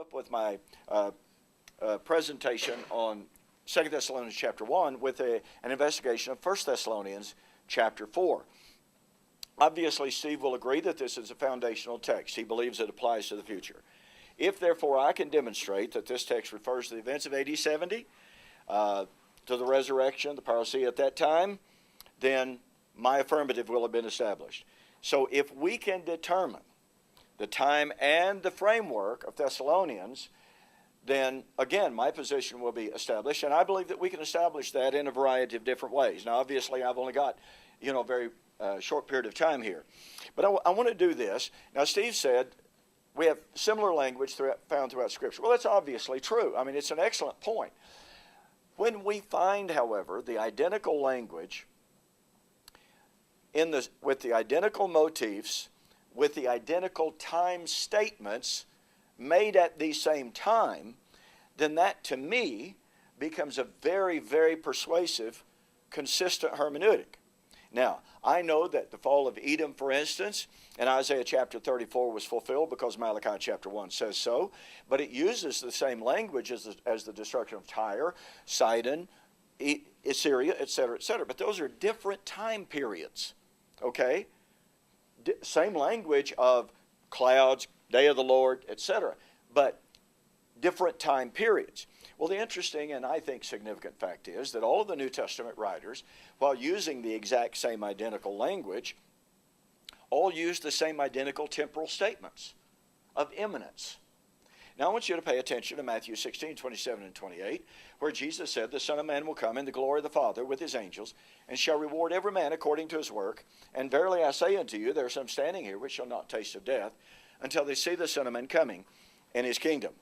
up with my presentation on 2 Thessalonians chapter 1 with an investigation of 1 Thessalonians chapter 4. Obviously, Steve will agree that this is a foundational text. He believes it applies to the future. If, therefore, I can demonstrate that this text refers to the events of AD 70, to the resurrection, the parousia at that time, then my affirmative will have been established. So if we can determine the time and the framework of Thessalonians, then, again, my position will be established. And I believe that we can establish that in a variety of different ways. Now, obviously, I've only got, a very short period of time here. But I want to do this. Now, Steve said we have similar language found throughout Scripture. Well, that's obviously true. I mean, it's an excellent point. When we find, however, the identical language with the identical motifs, with the identical time statements made at the same time, then that, to me, becomes a very, very persuasive, consistent hermeneutic. Now, I know that the fall of Edom, for instance, in Isaiah chapter 34 was fulfilled because Malachi chapter 1 says so, but it uses the same language as the destruction of Tyre, Sidon, Assyria, etc., etc. But those are different time periods, okay? Same language of clouds, day of the Lord, etc., but different time periods. Well, the interesting and I think significant fact is that all of the New Testament writers, while using the exact same identical language, all use the same identical temporal statements of imminence. Now, I want you to pay attention to Matthew 16, 27 and 28, where Jesus said, "The Son of Man will come in the glory of the Father with his angels, and shall reward every man according to his work. And verily I say unto you, there are some standing here which shall not taste of death, until they see the Son of Man coming in his kingdom."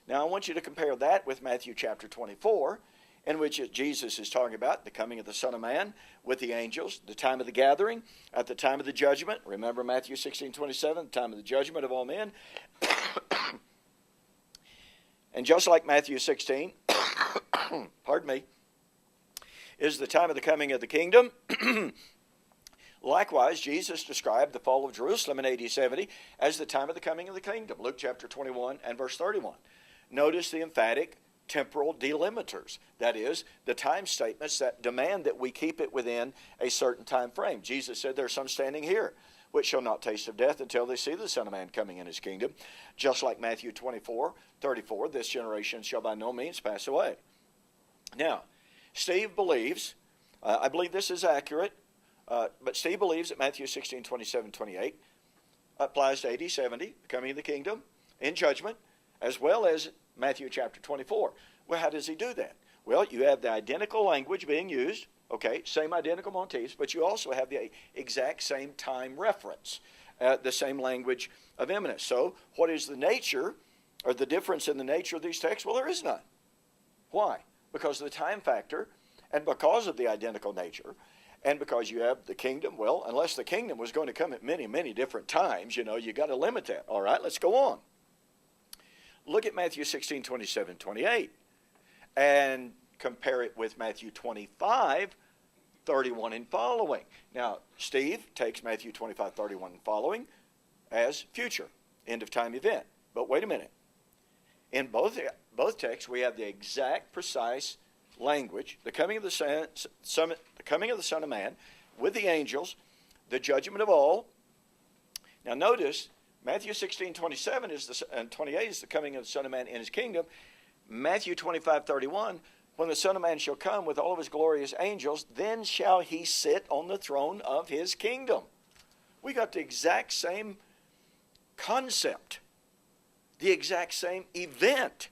Now, I want you to compare that with Matthew chapter 24, in which Jesus is talking about the coming of the Son of Man with the angels, the time of the gathering, at the time of the judgment. Remember Matthew 16, 27, the time of the judgment of all men. And just like Matthew 16, pardon me, is the time of the coming of the kingdom. Likewise, Jesus described the fall of Jerusalem in AD 70 as the time of the coming of the kingdom. Luke chapter 21 and verse 31. Notice the emphatic temporal delimiters. That is, the time statements that demand that we keep it within a certain time frame. Jesus said, "There are some standing here which shall not taste of death until they see the Son of Man coming in his kingdom." Just like Matthew 24, 34, "This generation shall by no means pass away." Now, Steve believes, I believe this is accurate, but Steve believes that Matthew 16, 27, 28 applies to AD 70, the coming of the kingdom, in judgment, as well as Matthew chapter 24. Well, how does he do that? Well, you have the identical language being used, okay, same identical motifs, but you also have the exact same time reference, the same language of imminence. So, what is the nature, or the difference in the nature of these texts? Well, there is none. Why? Because of the time factor, and because of the identical nature, and because you have the kingdom. Well, unless the kingdom was going to come at many, many different times, you got to limit that. All right, let's go on. Look at Matthew 16, 27, 28, and compare it with Matthew 25, 31 and following. Now, Steve takes Matthew 25, 31 and following as future, end of time event. But wait a minute. In both texts, we have the exact, precise language: the coming of the Son of Man with the angels, the judgment of all. Now, notice Matthew 16, 27 and 28 is the coming of the Son of Man in his kingdom. Matthew 25, 31, "When the Son of Man shall come with all of his glorious angels, then shall he sit on the throne of his kingdom." We got the exact same concept, the exact same event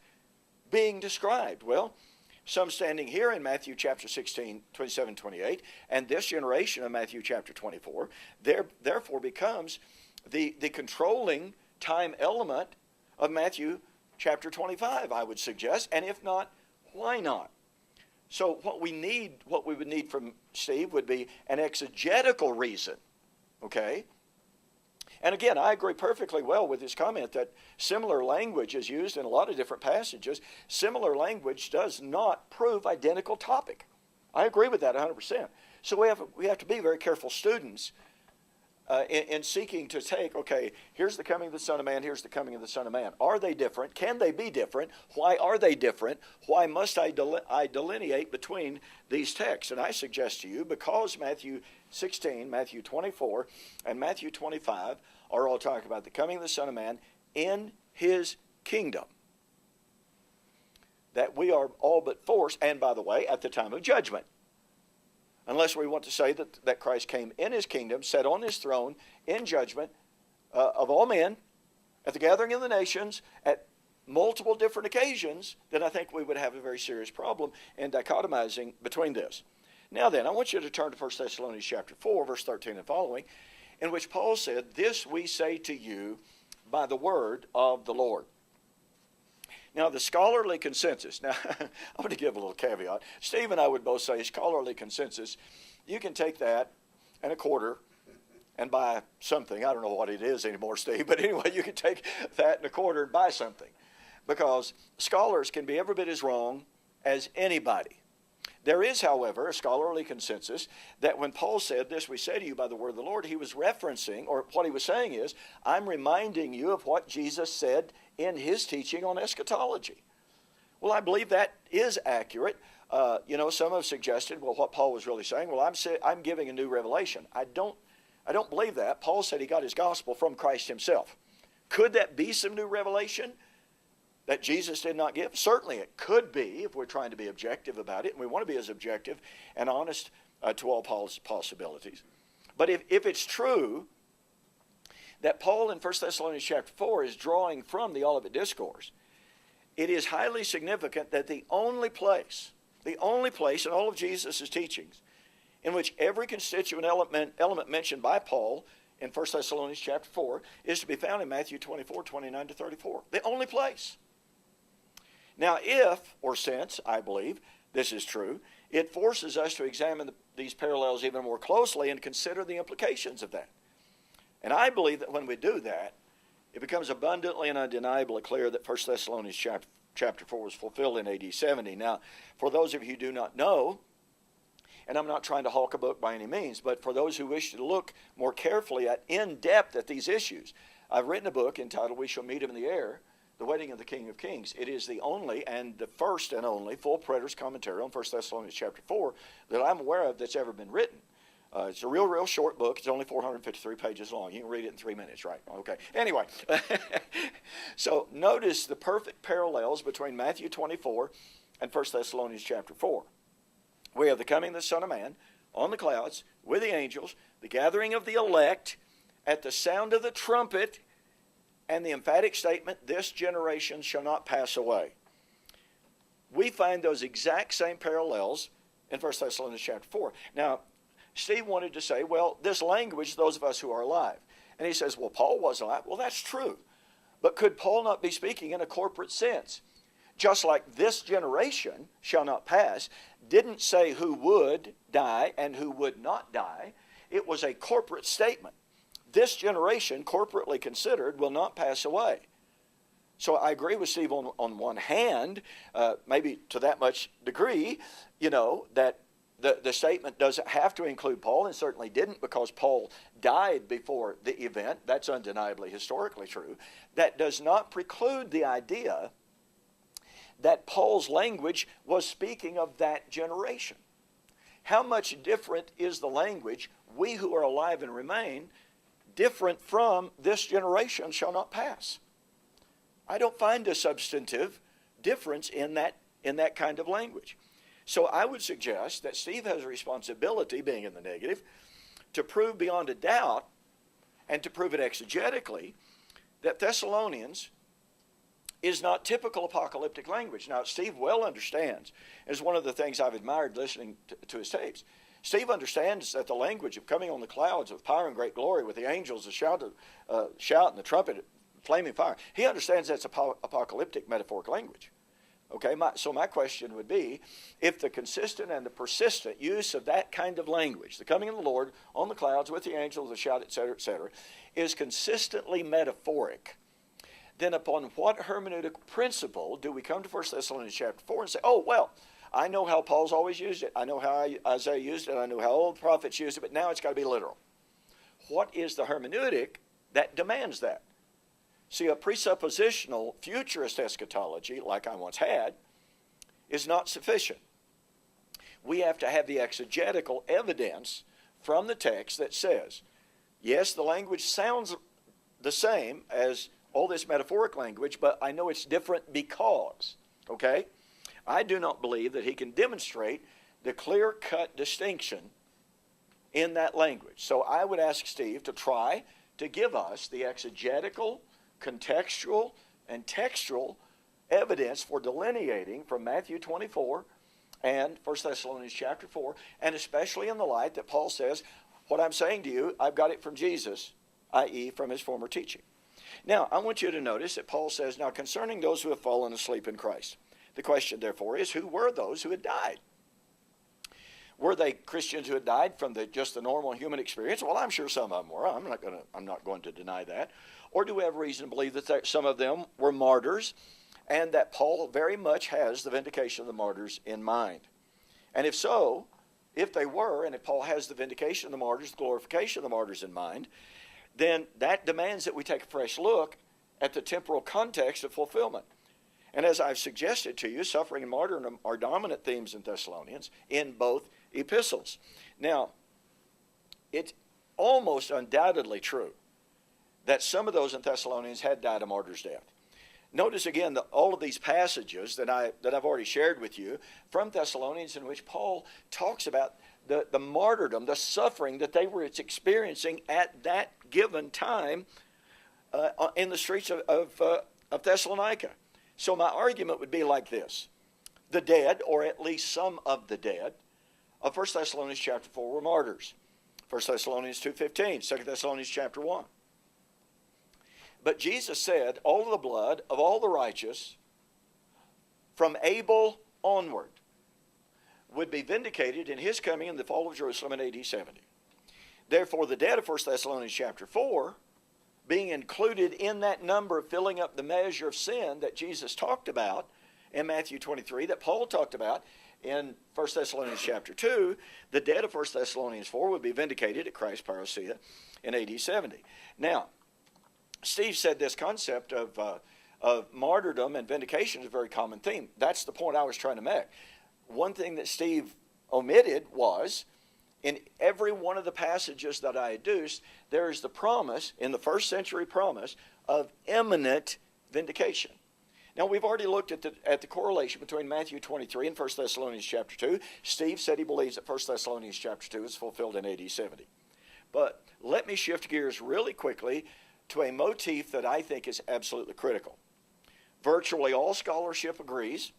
being described. Well, some standing here in Matthew chapter 16, 27, 28, and this generation of Matthew chapter 24, therefore becomes the controlling time element of Matthew chapter 25, I would suggest. And if not, why not? So what we would need from Steve would be an exegetical reason, okay? And again, I agree perfectly well with his comment that similar language is used in a lot of different passages. Similar language does not prove identical topic. I agree with that 100%. So we have to be very careful students in seeking to take, okay, here's the coming of the Son of Man, here's the coming of the Son of Man. Are they different? Can they be different? Why are they different? Why must I delineate between these texts? And I suggest to you, because Matthew 16, Matthew 24, and Matthew 25 are all talking about the coming of the Son of Man in his kingdom, that we are all but forced, and by the way, at the time of judgment. Unless we want to say that Christ came in his kingdom, sat on his throne in judgment of all men, at the gathering of the nations, at multiple different occasions, then I think we would have a very serious problem in dichotomizing between this. Now then, I want you to turn to 1 Thessalonians chapter 4, verse 13 and following, in which Paul said, "This we say to you by the word of the Lord." Now, the scholarly consensus, now, I'm going to give a little caveat. Steve and I would both say scholarly consensus, you can take that and a quarter and buy something. I don't know what it is anymore, Steve, but anyway, you can take that and a quarter and buy something. Because scholars can be every bit as wrong as anybody. There is, however, a scholarly consensus that when Paul said, "This we say to you by the word of the Lord," he was referencing, or what he was saying is, I'm reminding you of what Jesus said in his teaching on eschatology. Well, I believe that is accurate. Some have suggested, well, what Paul was really saying, well, I'm giving a new revelation. I don't believe that. Paul said he got his gospel from Christ himself. Could that be some new revelation that Jesus did not give? Certainly it could be, if we're trying to be objective about it, and we want to be as objective and honest to all Paul's possibilities. But if it's true that Paul in 1 Thessalonians chapter 4 is drawing from the Olivet Discourse, it is highly significant that the only place in all of Jesus' teachings in which every constituent element mentioned by Paul in 1 Thessalonians chapter 4 is to be found in Matthew 24, 29 to 34. The only place. Now, if, or since, I believe, this is true, it forces us to examine these parallels even more closely and consider the implications of that. And I believe that when we do that, it becomes abundantly and undeniably clear that 1 Thessalonians chapter 4 was fulfilled in AD 70. Now, for those of you who do not know, and I'm not trying to hawk a book by any means, but for those who wish to look more carefully in depth at these issues, I've written a book entitled "We Shall Meet Him in the Air, The Wedding of the King of Kings." It is the only and the first and only full preterist commentary on 1 Thessalonians chapter 4 that I'm aware of that's ever been written. It's a real short book. It's only 453 pages long. You can read it in 3 minutes, right? Okay. Anyway, so notice the perfect parallels between Matthew 24 and 1 Thessalonians chapter 4. We have the coming of the Son of Man on the clouds with the angels, the gathering of the elect at the sound of the trumpet, and the emphatic statement, "This generation shall not pass away." We find those exact same parallels in 1 Thessalonians chapter 4. Now, Steve wanted to say, well, this language, those of us who are alive. And he says, well, Paul wasn't alive. Well, that's true. But could Paul not be speaking in a corporate sense? Just like "this generation shall not pass" didn't say who would die and who would not die. It was a corporate statement. This generation, corporately considered, will not pass away. So I agree with Steve on one hand, maybe to that much degree, that the statement doesn't have to include Paul, and certainly didn't, because Paul died before the event. That's undeniably historically true. That does not preclude the idea that Paul's language was speaking of that generation. How much different is the language, "we who are alive and remain," different from "this generation shall not pass"? I don't find a substantive difference in that kind of language. So I would suggest that Steve has a responsibility, being in the negative, to prove beyond a doubt, and to prove it exegetically, that Thessalonians is not typical apocalyptic language. Now, Steve well understands, and it's one of the things I've admired listening to his tapes. Steve understands that the language of coming on the clouds of power and great glory with the angels, the shout and the trumpet, flaming fire. He understands that's apocalyptic metaphoric language. Okay, so my question would be, if the consistent and the persistent use of that kind of language, the coming of the Lord on the clouds with the angels, the shout, etc., is consistently metaphoric, then upon what hermeneutic principle do we come to 1 Thessalonians chapter 4 and say, oh, well, I know how Paul's always used it. I know how Isaiah used it. I know how all the prophets used it, but now it's got to be literal. what is the hermeneutic that demands that? See, a presuppositional futurist eschatology, like I once had, is not sufficient. We have to have the exegetical evidence from the text that says, yes, the language sounds the same as all this metaphoric language, but I know it's different because, okay? I do not believe that he can demonstrate the clear-cut distinction in that language. So I would ask Steve to try to give us the exegetical, contextual, and textual evidence for delineating from Matthew 24 and 1 Thessalonians chapter 4, and especially in the light that Paul says, what I'm saying to you, I've got it from Jesus, i.e. from his former teaching. Now, I want you to notice that Paul says, now concerning those who have fallen asleep in Christ. The question, therefore, is who were those who had died? Were they Christians who had died from just the normal human experience? Well, I'm sure some of them were. I'm not going to deny that. Or do we have reason to believe that some of them were martyrs, and that Paul very much has the vindication of the martyrs in mind? And if so, if they were, and if Paul has the vindication of the martyrs, the glorification of the martyrs in mind, then that demands that we take a fresh look at the temporal context of fulfillment. And as I've suggested to you, suffering and martyrdom are dominant themes in Thessalonians in both epistles. Now, it's almost undoubtedly true that some of those in Thessalonians had died a martyr's death. Notice again that all of these passages that I've already shared with you from Thessalonians, in which Paul talks about the martyrdom, the suffering that they were experiencing at that given time in the streets of Thessalonica. So my argument would be like this. The dead, or at least some of the dead, of 1 Thessalonians chapter 4 were martyrs. 1 Thessalonians 2:15, 2 Thessalonians chapter 1. But Jesus said, all of the blood of all the righteous from Abel onward would be vindicated in his coming in the fall of Jerusalem in AD 70. Therefore, the dead of 1 Thessalonians chapter 4, being included in that number, filling up the measure of sin that Jesus talked about in Matthew 23, that Paul talked about in 1 Thessalonians chapter 2, the dead of 1 Thessalonians 4 would be vindicated at Christ's parousia in AD 70. Now, Steve said this concept of martyrdom and vindication is a very common theme. That's the point I was trying to make. One thing that Steve omitted was, in every one of the passages that I adduced, there is the promise, in the first century promise, of imminent vindication. Now, we've already looked at the correlation between Matthew 23 and 1 Thessalonians chapter 2. Steve said he believes that 1 Thessalonians chapter 2 is fulfilled in AD 70. But let me shift gears really quickly to a motif that I think is absolutely critical. Virtually all scholarship agrees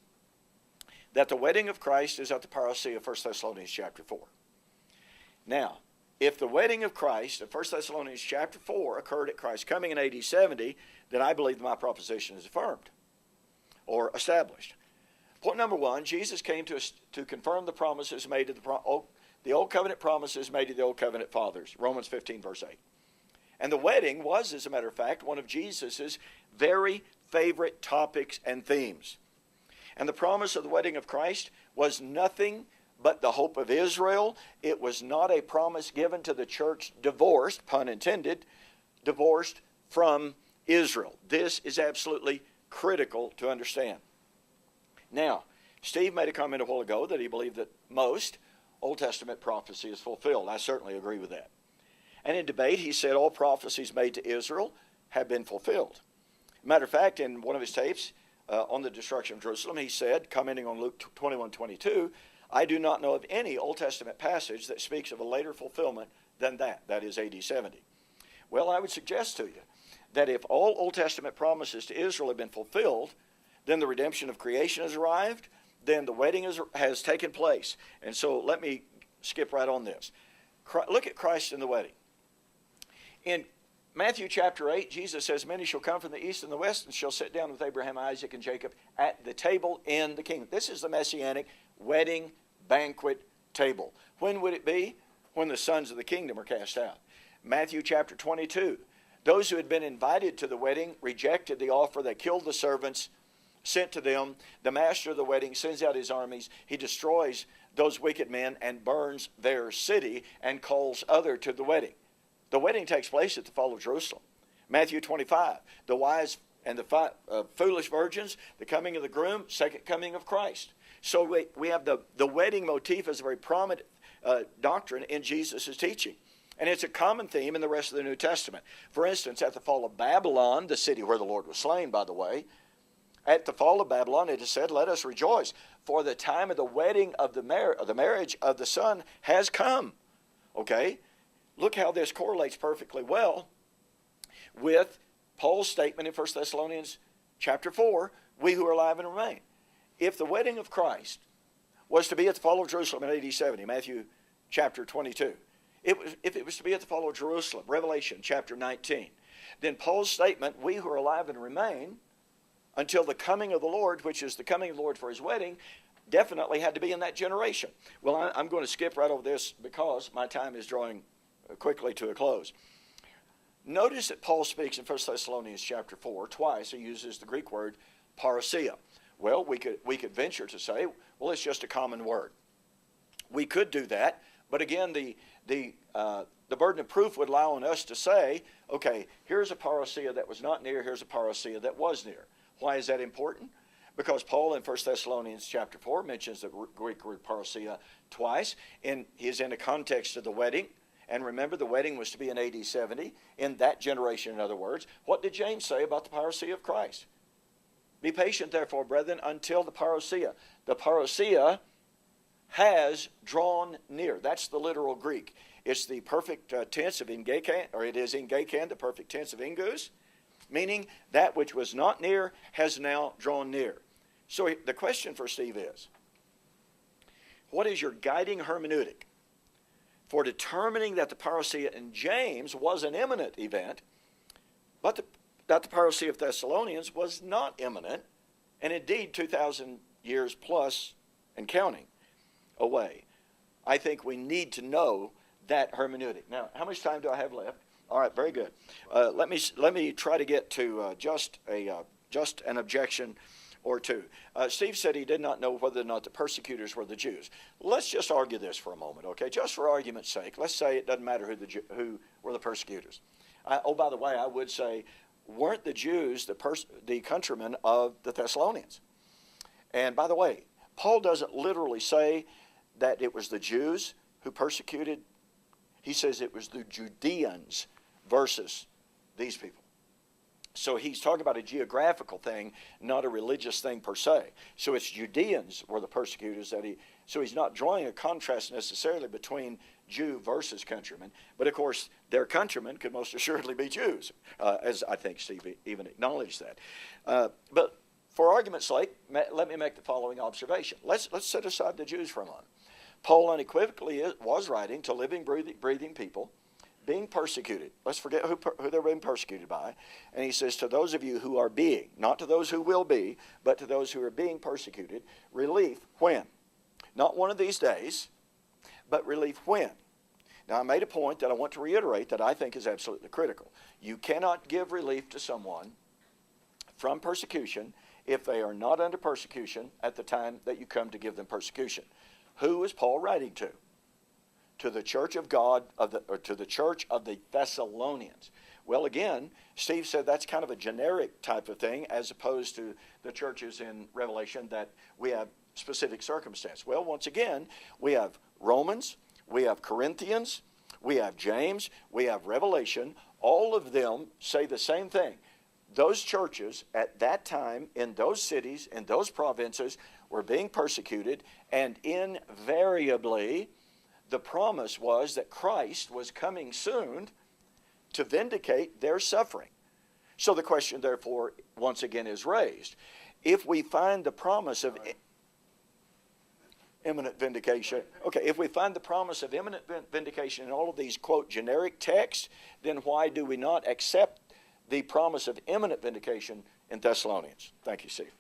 that the wedding of Christ is at the parousia of 1 Thessalonians chapter 4. Now, if the wedding of Christ of 1 Thessalonians chapter 4 occurred at Christ's coming in AD 70, then I believe my proposition is affirmed or established. Point number one, Jesus came to confirm the promises made to the Old Covenant promises made to the Old Covenant fathers, Romans 15, verse 8. And the wedding was, as a matter of fact, one of Jesus' very favorite topics and themes. And the promise of the wedding of Christ was nothing but the hope of Israel. It was not a promise given to the church divorced, pun intended, divorced from Israel. This is absolutely critical to understand. Now, Steve made a comment a while ago that he believed that most Old Testament prophecy is fulfilled. I certainly agree with that. And in debate, he said all prophecies made to Israel have been fulfilled. Matter of fact, in one of his tapes on the destruction of Jerusalem, he said, commenting on Luke 21:22, I do not know of any Old Testament passage that speaks of a later fulfillment than that is AD 70. Well, I would suggest to you that if all Old Testament promises to Israel have been fulfilled, then the redemption of creation has arrived, then the wedding has taken place. And so let me skip right on this. Look at Christ in the wedding. In Matthew chapter 8, Jesus says, many shall come from the east and the west and shall sit down with Abraham, Isaac, and Jacob at the table in the kingdom. This is the messianic wedding banquet table. When would it be? When the sons of the kingdom are cast out. Matthew chapter 22, those who had been invited to the wedding rejected the offer. They killed the servants sent to them. The master of the wedding sends out his armies. He destroys those wicked men and burns their city and calls other to the wedding. The wedding takes place at the fall of Jerusalem. Matthew 25, the wise and the foolish virgins, the coming of the groom, second coming of Christ. So we have the wedding motif as a very prominent doctrine in Jesus' teaching. And it's a common theme in the rest of the New Testament. For instance, at the fall of Babylon, the city where the Lord was slain, by the way, at the fall of Babylon, it is said, let us rejoice, for the time of the wedding of the marriage of the Son has come. Okay? Look how this correlates perfectly well with Paul's statement in 1 Thessalonians chapter 4, we who are alive and remain. If the wedding of Christ was to be at the fall of Jerusalem in AD 70, Matthew chapter 22, if it was to be at the fall of Jerusalem, Revelation chapter 19, then Paul's statement, we who are alive and remain, until the coming of the Lord, which is the coming of the Lord for his wedding, definitely had to be in that generation. Well, I'm going to skip right over this because my time is drawing quickly to a close. Notice that Paul speaks in 1 Thessalonians chapter 4, twice he uses the Greek word parousia. Well, we could venture to say, well, it's just a common word. We could do that, but again, the burden of proof would allow on us to say, okay, here's a parousia that was not near, here's a parousia that was near. Why is that important? Because Paul in 1 Thessalonians chapter 4 mentions the Greek word parousia twice, and he's in the context of the wedding. And remember, the wedding was to be in AD 70, in that generation, in other words. What did James say about the parousia of Christ? Be patient, therefore, brethren, until the parousia. The parousia has drawn near. That's the literal Greek. It's the perfect tense of ingekan, or it is ingekan, the perfect tense of ingus, meaning that which was not near has now drawn near. So the question for Steve is, what is your guiding hermeneutic for determining that the parousia in James was an imminent event, but that the parousia of Thessalonians was not imminent, and indeed 2,000 years plus and counting away? I think we need to know that hermeneutic. Now, how much time do I have left? All right, very good. Let me try to get to just an objection or two. Steve said he did not know whether or not the persecutors were the Jews. Let's just argue this for a moment, okay? Just for argument's sake, let's say it doesn't matter who were the persecutors. Oh, by the way, I would say, weren't the Jews the countrymen of the Thessalonians? And by the way, Paul doesn't literally say that it was the Jews who persecuted. He says it was the Judeans versus these people. So he's talking about a geographical thing, not a religious thing per se. So it's Judeans were the persecutors so he's not drawing a contrast necessarily between Jew versus countrymen. But of course, their countrymen could most assuredly be Jews, as I think Steve even acknowledged that. But for argument's sake, let me make the following observation. Let's set aside the Jews for a moment. Paul unequivocally was writing to living, breathing people being persecuted. Let's forget who they're being persecuted by. And he says, to those of you who are being, not to those who will be, but to those who are being persecuted, relief when? Not one of these days, but relief when? Now, I made a point that I want to reiterate that I think is absolutely critical. You cannot give relief to someone from persecution if they are not under persecution at the time that you come to give them persecution. Who is Paul writing to? To the church of God, or to the church of the Thessalonians. Well, again, Steve said that's kind of a generic type of thing as opposed to the churches in Revelation that we have specific circumstance. Well, once again, we have Romans, we have Corinthians, we have James, we have Revelation. All of them say the same thing. Those churches at that time in those cities, in those provinces, were being persecuted, and invariably the promise was that Christ was coming soon to vindicate their suffering. So the question, therefore, once again is raised. If we find the promise of imminent vindication, okay, if we find the promise of imminent vindication in all of these, quote, generic texts, then why do we not accept the promise of imminent vindication in Thessalonians? Thank you, Steve.